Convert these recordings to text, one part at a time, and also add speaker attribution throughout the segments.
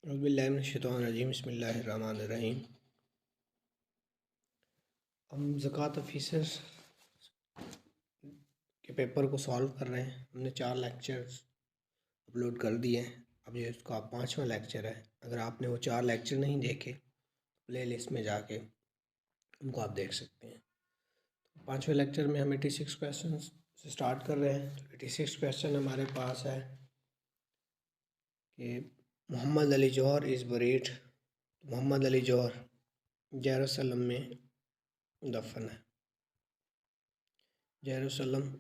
Speaker 1: औज़ुबिल्लाहिमिनश्शैतानिर्रजीम बिस्मिल्लाहिर्रहमानिर्रहीम। हम ज़कात ऑफिसर के पेपर को सॉल्व कर रहे हैं। हमने 4 लेक्चर्स अपलोड कर दिए हैं। अब ये इसका 5वां लेक्चर है। अगर आपने वो 4 लेक्चर नहीं देखे, प्ले लिस्ट में जाके उनको आप देख सकते हैं। 5वें लेक्चर में हम 86 क्वेश्चन से स्टार्ट कर रहे हैं। 86 क्वेश्चन हमारे पास है कि Mohammad Ali Jauhar is buried. Mohammad Ali Jauhar Jerusalem में दफन है। जेरूसलम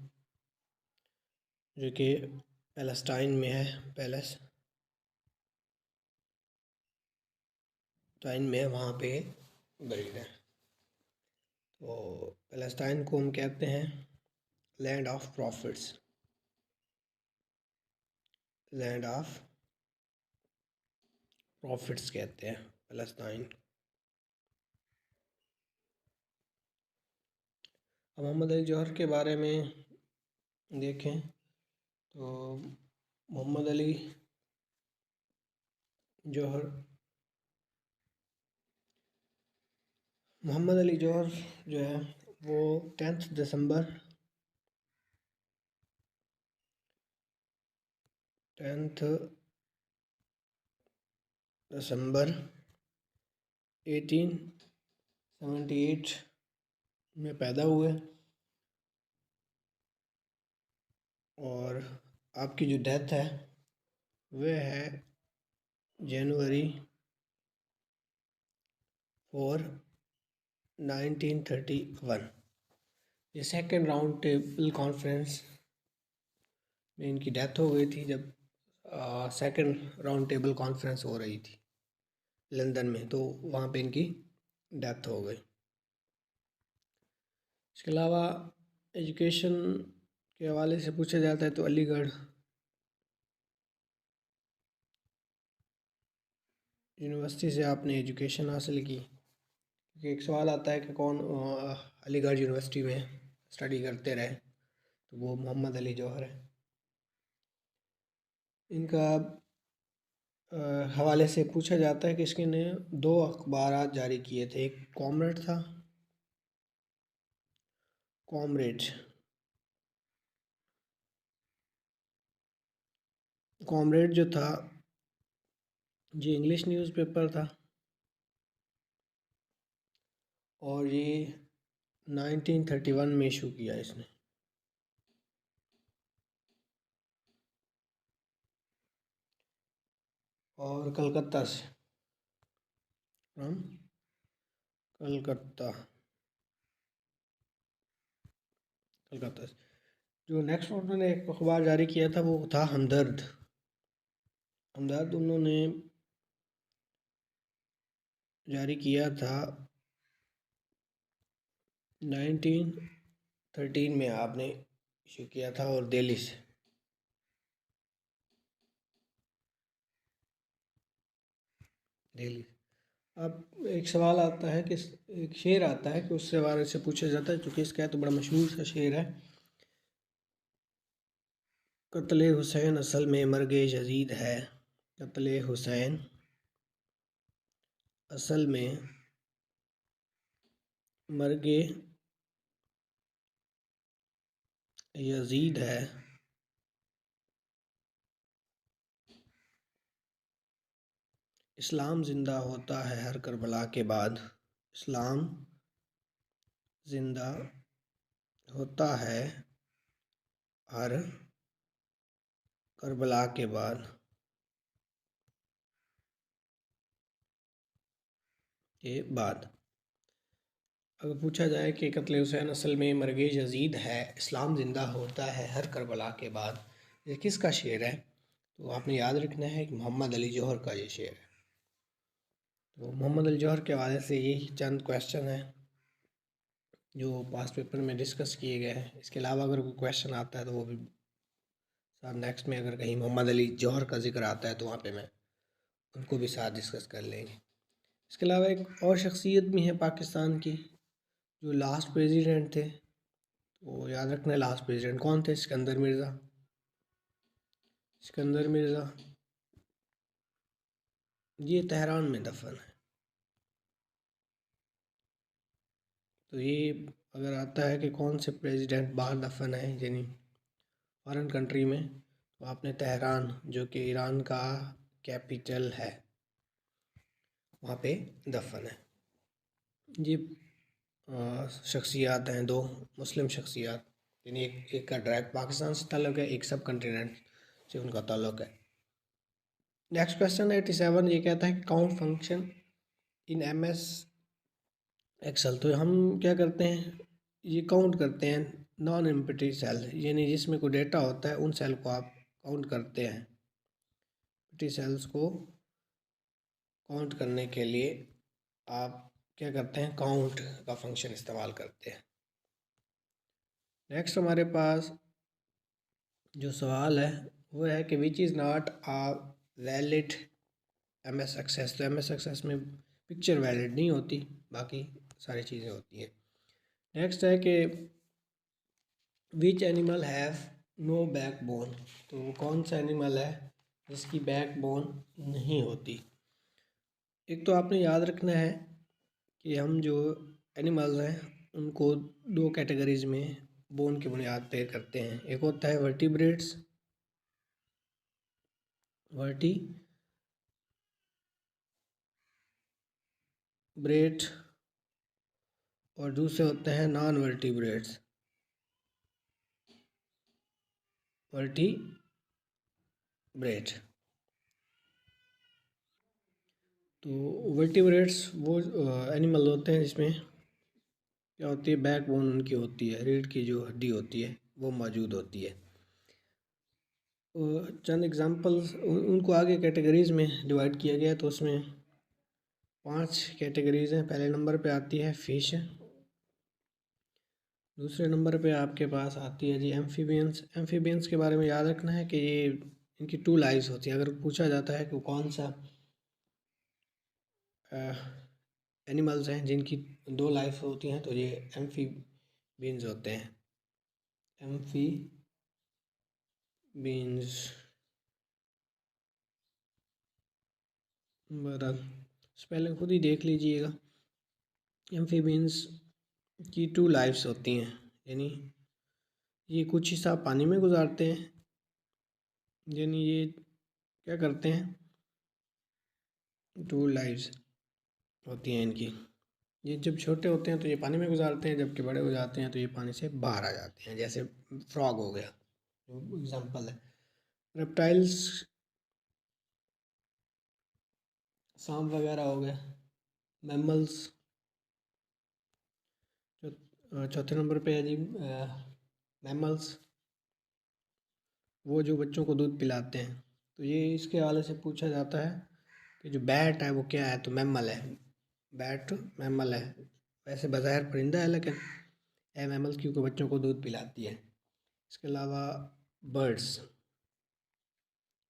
Speaker 1: जो कि पैलेस्टाइन में है, पैलेस्टाइन में वहाँ पे बरीड है। तो पैलेस्टाइन को हम कहते हैं land of profits, land of profits कहते हैं पैलेस्टाइन। अब मोहम्मद अली जौहर के बारे में देखें तो मोहम्मद अली जौहर जो है वो 10 दिसंबर 1878 में पैदा हुए और आपकी जो डेथ है वह है जनवरी 4, 1931। ये सेकेंड राउंड टेबल कॉन्फ्रेंस में इनकी डेथ हो गई थी, जब सेकेंड राउंड टेबल कॉन्फ्रेंस हो रही थी लंदन में, तो वहाँ पे इनकी डेथ हो गई। इसके अलावा एजुकेशन के हवाले से पूछा जाता है तो अलीगढ़ यूनिवर्सिटी से आपने एजुकेशन हासिल की। क्योंकि एक सवाल आता है कि कौन अलीगढ़ यूनिवर्सिटी में स्टडी करते रहे, तो वो मोहम्मद अली जौहर है। इनका हवाले से पूछा जाता है कि इसने 2 अखबारात जारी किए थे। एक कॉमरेड था, कॉमरेड जो था ये इंग्लिश न्यूज़पेपर था और ये 1931 में इशू किया इसने। और कलकत्ता से, फ्रॉम कलकत्ता से जो नेक्स्ट उन्होंने एक अखबार जारी किया था वो था हमदर्द। उन्होंने जारी किया था 1913 में, आपने इशू किया था, और दिल्ली से। अब एक सवाल आता है कि एक शेर आता है कि उससे बारे से पूछा जाता है, चूँकि इसका है तो बड़ा मशहूर सा शेर है। कत्ले हुसैन असल में मर्गे यजीद है। कत्ले हुसैन असल में मर्गे यजीद है। इस्लाम ज़िंदा होता है हर करबला के बाद। इस्लाम ज़िंदा होता है हर करबला के बाद। अगर पूछा जाए कि कत्ले हुसैन असल में मर्गे यजीद है, इस्लाम ज़िंदा होता है हर करबला के बाद, ये किसका शेर है? तो आपने याद रखना है कि मोहम्मद अली जौहर का ये शेर है। तो मोहम्मद अली जौहर के हवाले से यही चंद क्वेश्चन हैं जो पास्ट पेपर में डिस्कस किए गए हैं। इसके अलावा अगर कोई क्वेश्चन आता है तो वो भी साथ नेक्स्ट में, अगर कहीं मोहम्मद अली जौहर का जिक्र आता है तो वहाँ पे मैं उनको भी साथ डिस्कस कर लेंगे। इसके अलावा एक और शख्सियत भी है पाकिस्तान की जो लास्ट प्रेसिडेंट थे, तो याद रखना है लास्ट प्रेसिडेंट कौन थे? सिकंदर मिर्ज़ा ये तेहरान में दफन है। तो ये अगर आता है कि कौन से प्रेसिडेंट बाहर दफन है यानी फॉरेन कंट्री में, तो आपने तेहरान जो कि ईरान का कैपिटल है वहाँ पे दफन है। ये शख्सियात हैं, दो मुस्लिम शख्सियात, यानी एक का डायरेक्ट पाकिस्तान से ताल्लुक़ है, एक सब कंटिनेंट से उनका ताल्लुक़ है। नेक्स्ट क्वेश्चन 87 ये कहता है कि count function in M S Excel. तो हम क्या करते हैं, ये काउंट करते हैं नॉन एम्प्टी सेल, यानी जिसमें कोई डेटा होता है उन सेल को आप काउंट करते हैं। एम्प्टी सेल्स को काउंट करने के लिए आप क्या करते हैं, काउंट का फंक्शन इस्तेमाल करते हैं। नेक्स्ट हमारे पास जो सवाल है वो है कि which is not a valid M S Access. तो एम एस एक्सेस में पिक्चर वैलिड नहीं होती, बाकी सारी चीज़ें होती हैं। नेक्स्ट है कि which animal have no back bone. तो वो कौन सा एनिमल है जिसकी बैक बोन नहीं होती। एक तो आपने याद रखना है कि हम जो एनिमल्स हैं उनको दो कैटेगरीज में बोन की बुनियाद पे करते हैं। एक होता है वर्टिब्रेट्स, वर्टिब्रेट, और दूसरे होते हैं नॉन वर्टिब्रेट्स, वर्टिब्रेट। तो वर्टिब्रेट्स वो एनिमल होते हैं जिसमें क्या होती है, बैक बोन उनकी होती है, रीढ़ की जो हड्डी होती है वो मौजूद होती है। चंद एग्जांपल्स उनको आगे कैटेगरीज में डिवाइड किया गया, तो उसमें 5 कैटेगरीज हैं। पहले नंबर पे आती है फिश, दूसरे नंबर पे आपके पास आती है जी एम्फीबियंस। एम्फीबियंस के बारे में याद रखना है कि ये इनकी 2 लाइव्स होती हैं। अगर पूछा जाता है कि कौन सा एनिमल्स हैं जिनकी 2 लाइफ होती हैं, तो ये एम्फीबियंस होते हैं। एम्फीबियंस बरल स्पेलिंग खुद ही देख लीजिएगा। एम्फीबियंस की 2 लाइफ्स होती हैं, यानी ये कुछ हिस्सा पानी में गुजारते हैं, यानी ये क्या करते हैं, 2 लाइफ्स होती हैं इनकी। ये जब छोटे होते हैं तो ये पानी में गुजारते हैं, जबकि बड़े हो जाते हैं तो ये पानी से बाहर आ जाते हैं, जैसे फ्रॉग हो गया जो एग्जांपल है। रेप्टाइल्स सांप वगैरह हो गए। मैमल्स चौथे नंबर पे है जी मैमल्स, वो जो बच्चों को दूध पिलाते हैं। तो ये इसके हवाले से पूछा जाता है कि जो बैट है वो क्या है, तो मैमल है। बैट मैमल है, वैसे बज़ाहिर परिंदा है लेकिन है मैमल क्योंकि बच्चों को दूध पिलाती है। इसके अलावा बर्ड्स,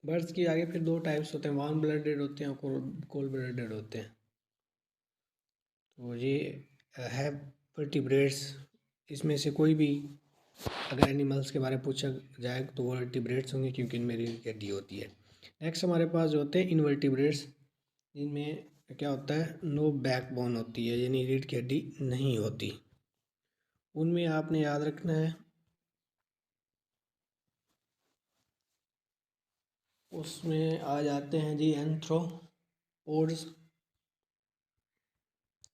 Speaker 1: बर्ड्स की आगे फिर 2 टाइप्स होते हैं, वार्म ब्लडेड होते हैं और कोल्ड ब्लडेड होते हैं। तो ये है वर्टिब्रेट्स, इसमें से कोई भी अगर एनिमल्स के बारे में पूछा जाए तो वो वर्टिब्रेट्स होंगे क्योंकि इनमें रीढ़ की हड्डी होती है। नेक्स्ट हमारे पास जो होते हैं इनवर्टिब्रेट्स, जिनमें क्या होता है, नो बैकबोन होती है, यानी रीढ़ की हड्डी नहीं होती। उनमें आपने याद रखना है, उसमें आ जाते हैं जी एंथ्रोपोड्स,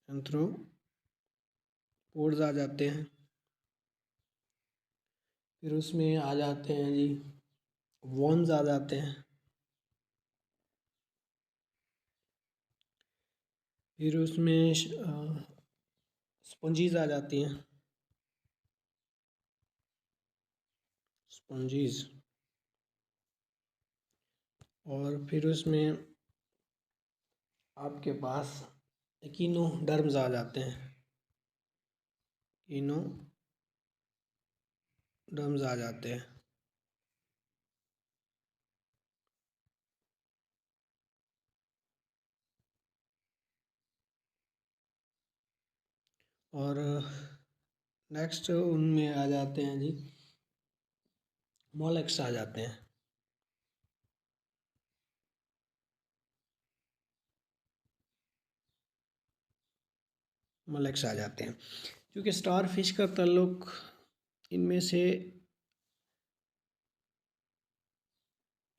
Speaker 1: एंथ्रोपोड्स आ जाते हैं। फिर उसमें आ जाते हैं जी वॉर्म्स आ जाते हैं। फिर उसमें स्पंजीज आ जाती हैं, स्पंजीज। और फिर उसमें आपके पास इकिनोडर्म्स आ जाते हैं, इकिनोडर्म्स आ जाते हैं। और नेक्स्ट उनमें आ जाते हैं जी मोलस्क्स आ जाते हैं। मोलस्क आ जाते हैं। क्योंकि स्टार फिश का ताल्लुक इनमें से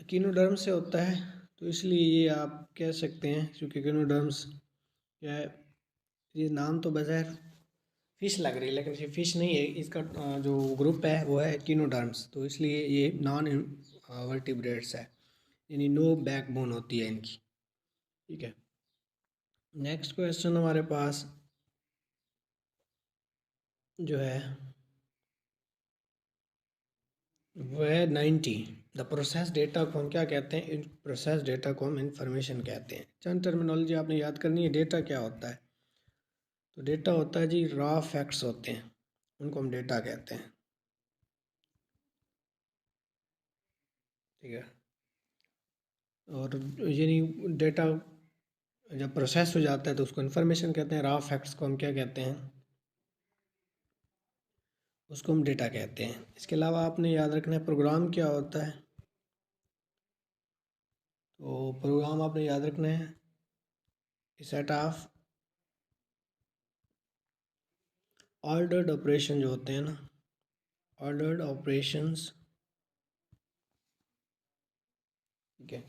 Speaker 1: एकिनोडर्म से होता है, तो इसलिए ये आप कह सकते हैं, क्योंकि एकिनोडर्म्स क्या है, ये नाम तो बज़ाहिर फिश लग रही है लेकिन ये फिश नहीं है। इसका जो ग्रुप है वो है एकिनोडर्म्स, तो इसलिए ये नॉन वर्टिब्रेट्स है, यानी नो बैकबोन होती है इनकी। ठीक है, नेक्स्ट क्वेश्चन हमारे पास जो है वो है 90। द प्रोसेस डेटा को हम क्या कहते हैं? प्रोसेस डेटा को हम इंफॉर्मेशन कहते हैं। चंद टर्मिनोलॉजी आपने याद करनी है। डेटा क्या होता है? तो डेटा होता है जी, रॉ फैक्ट्स होते हैं, उनको हम डेटा कहते हैं। ठीक है, और यानी डेटा जब प्रोसेस हो जाता है तो उसको इंफॉर्मेशन कहते हैं। रॉ फैक्ट्स को हम क्या कहते हैं? उसको हम डेटा कहते हैं। इसके अलावा आपने याद रखना है प्रोग्राम क्या होता है। तो प्रोग्राम आपने याद रखना है सेट ऑफ ऑर्डर्ड ऑपरेशन जो होते हैं ना, ऑर्डर्ड ऑपरेशंस। ठीक है,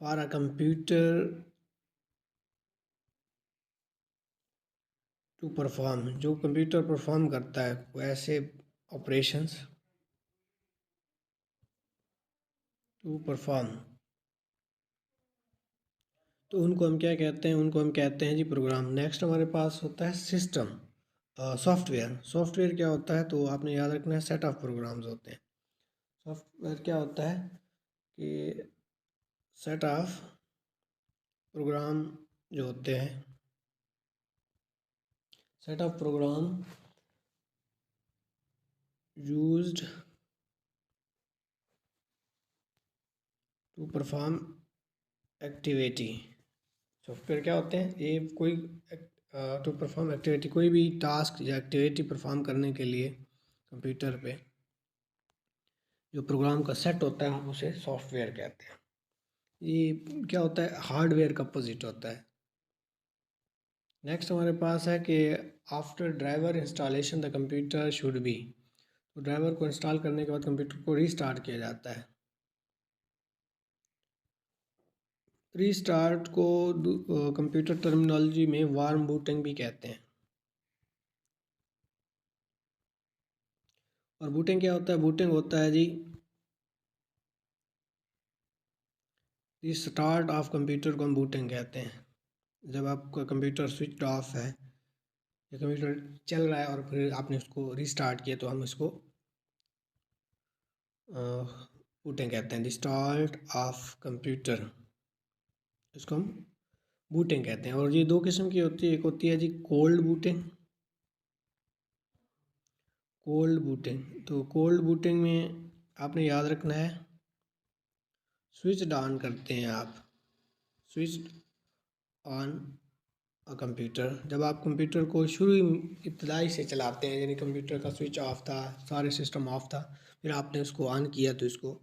Speaker 1: for a computer to perform, जो कंप्यूटर परफॉर्म करता है वो ऐसे ऑपरेशंस टू परफॉर्म, तो उनको हम क्या कहते हैं? उनको हम कहते हैं जी प्रोग्राम। नेक्स्ट हमारे पास होता है सिस्टम, सॉफ्टवेयर। सॉफ्टवेयर क्या होता है? तो आपने याद रखना है सेट ऑफ प्रोग्राम्स होते हैं। सॉफ्टवेयर क्या होता है कि सेट ऑफ प्रोग्राम जो होते हैं, set of program used to perform activity. Software क्या होते हैं? ये कोई टू परफॉर्म एक्टिविटी, कोई भी टास्क या एक्टिविटी परफॉर्म करने के लिए कंप्यूटर पे जो प्रोग्राम का सेट होता है हम उसे सॉफ्टवेयर कहते हैं। ये क्या होता है? हार्डवेयर का अपोजिट होता है। नेक्स्ट हमारे पास है कि after driver installation the computer should be, तो ड्राइवर को इंस्टॉल करने के बाद कंप्यूटर को रीस्टार्ट किया जाता है। रीस्टार्ट को कंप्यूटर टर्मिनोलॉजी में वार्म बूटिंग भी कहते हैं। और बूटिंग क्या होता है? बूटिंग होता है जी रीस्टार्ट ऑफ कंप्यूटर को हम बूटिंग कहते हैं। जब आपका कंप्यूटर स्विच ऑफ है या कंप्यूटर चल रहा है और फिर आपने उसको रीस्टार्ट किया तो हम इसको बूटिंग कहते हैं। रीस्टार्ट ऑफ कंप्यूटर, इसको हम बूटिंग कहते हैं। और ये दो किस्म की होती है, एक होती है जी कोल्ड बूटिंग, कोल्ड बूटिंग। तो कोल्ड बूटिंग में आपने याद रखना है स्विच ऑन करते हैं आप, स्विच ऑन कंप्यूटर। जब आप कंप्यूटर को शुरू इब्तदाई से चलाते हैं, यानी कंप्यूटर का स्विच ऑफ था, सारे सिस्टम ऑफ था, फिर आपने उसको ऑन किया तो इसको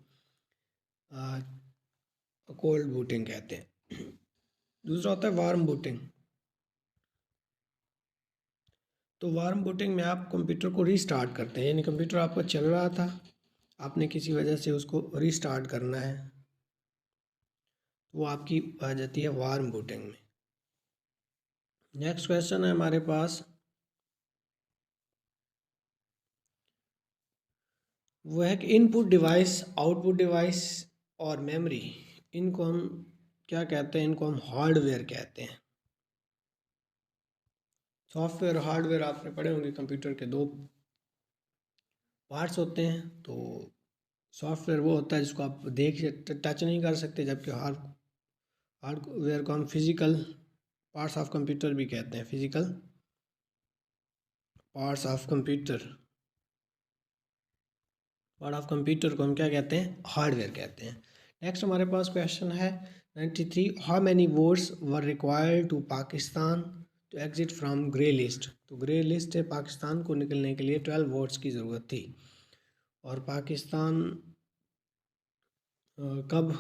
Speaker 1: कोल्ड बूटिंग कहते हैं। दूसरा होता है वार्म बूटिंग। तो वार्म बूटिंग में आप कंप्यूटर को रीस्टार्ट करते हैं, यानी कंप्यूटर आपका चल रहा था, आपने किसी वजह से उसको रीस्टार्ट करना है, तो वो आपकी आ जाती है वार्म बूटिंग में। नेक्स्ट क्वेश्चन है हमारे पास, वो है कि इनपुट डिवाइस, आउटपुट डिवाइस और मेमोरी, इनको हम क्या कहते हैं? इनको हम हार्डवेयर कहते हैं। सॉफ्टवेयर और हार्डवेयर आपने पढ़े होंगे, कंप्यूटर के दो पार्ट्स होते हैं। तो सॉफ्टवेयर वो होता है जिसको आप देख टच नहीं कर सकते, जबकि हार्डवेयर को हम फिजिकल पार्ट्स ऑफ कंप्यूटर भी कहते हैं। Physical parts of computer, part of computer को हम क्या कहते हैं? हार्डवेयर कहते हैं। नेक्स्ट हमारे पास क्वेश्चन है 93। How many votes were required to Pakistan to exit from grey list. तो ग्रे लिस्ट से पाकिस्तान को निकलने के लिए 12 वोट्स की ज़रूरत थी। और पाकिस्तान कब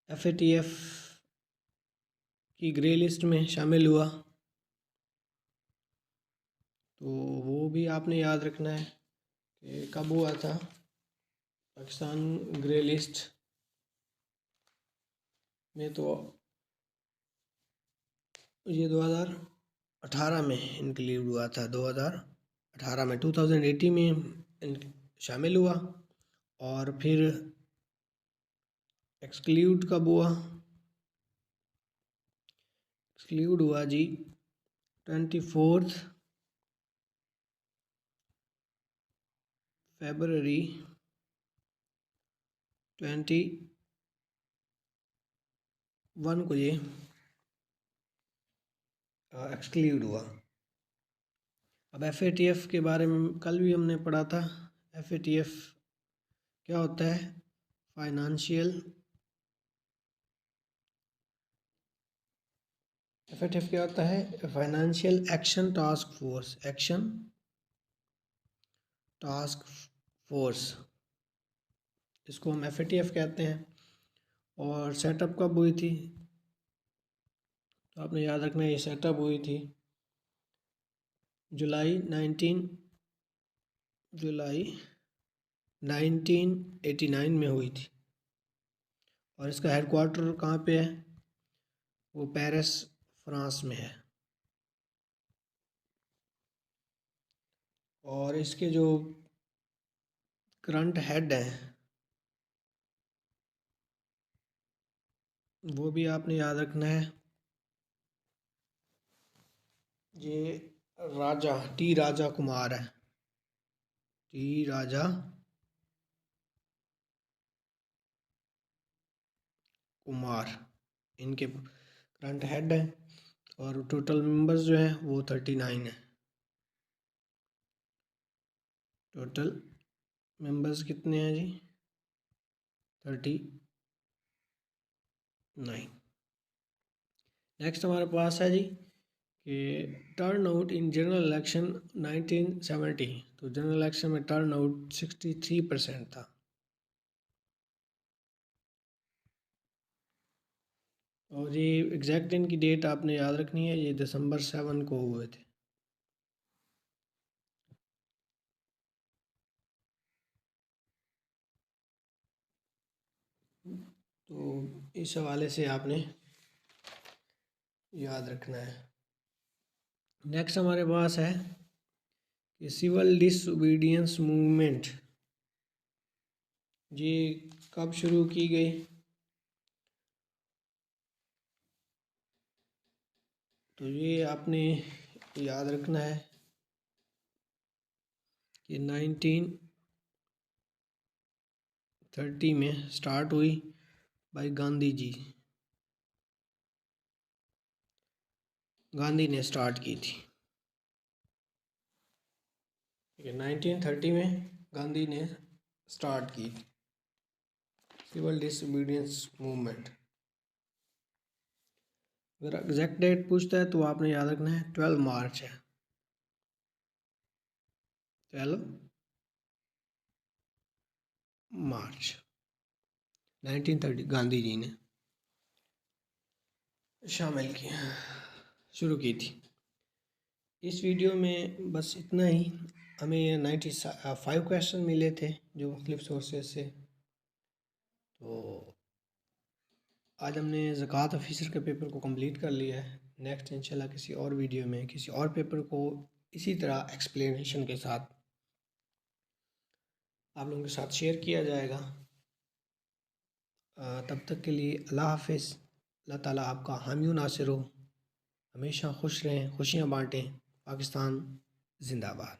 Speaker 1: FATF की ग्रे लिस्ट में शामिल हुआ? तो वो भी आपने याद रखना है कि कब हुआ था पाकिस्तान ग्रे लिस्ट में। तो ये 2018 में इंक्लूड हुआ था, 2018 में, 2018 में शामिल हुआ। और फिर एक्सक्लूड कब हुआ? एक्सक्लूड हुआ जी 24 फरवरी 21 को ये एक्सक्लूड हुआ। अब FATF के बारे में कल भी हमने पढ़ा था। FATF क्या होता है? FATF क्या होता है? Financial action task force. Action task force, इसको हम FATF कहते हैं। और सेटअप कब हुई थी? तो आपने याद रखना है, ये सेटअप हुई थी जुलाई 1989 में हुई थी। और इसका हेडक्वार्टर कहाँ पे है? वो पेरिस, फ्रांस में है। और इसके जो करंट हेड हैं वो भी आपने याद रखना है। ये टी राजा कुमार है। टी राजा कुमार इनके करंट हेड हैं। और टोटल मेंबर्स जो हैं वो 39 है। टोटल मेंबर्स कितने हैं जी? 39। नेक्स्ट हमारे पास है जी कि turn out in general election 1970। तो जनरल इलेक्शन में टर्न आउट 63% था। और ये एग्जैक्ट इनकी डेट आपने याद रखनी है, ये दिसंबर 7 को हुए थे। तो इस हवाले से आपने याद रखना है। नेक्स्ट हमारे पास है कि सिविल डिसोबीडियंस मूवमेंट ये कब शुरू की गई? तो ये आपने याद रखना है कि 1930 में स्टार्ट हुई बाय गांधी जी। गांधी ने स्टार्ट की थी। 1930 में गांधी ने स्टार्ट की सिविल डिसोबीडियंस मूवमेंट। अगर एग्जैक्ट डेट पूछता है तो आपने याद रखना है 12 मार्च है। 12 मार्च 1930 गांधी जी ने शामिल किया, शुरू की थी। इस वीडियो में बस इतना ही। हमें 95 क्वेश्चन मिले थे जो मुख्तलिफ सोर्सेज से। तो आज हमने ज़कात ऑफिसर के पेपर को कंप्लीट कर लिया है। नेक्स्ट इंशाल्लाह किसी और वीडियो में किसी और पेपर को इसी तरह एक्सप्लेनेशन के साथ आप लोगों के साथ शेयर किया जाएगा। तब तक के लिए अल्लाह हाफिज़। अल्लाह ताला आपका हामी व नासिर हो। हमेशा खुश रहें, खुशियाँ बाँटें। पाकिस्तान जिंदाबाद।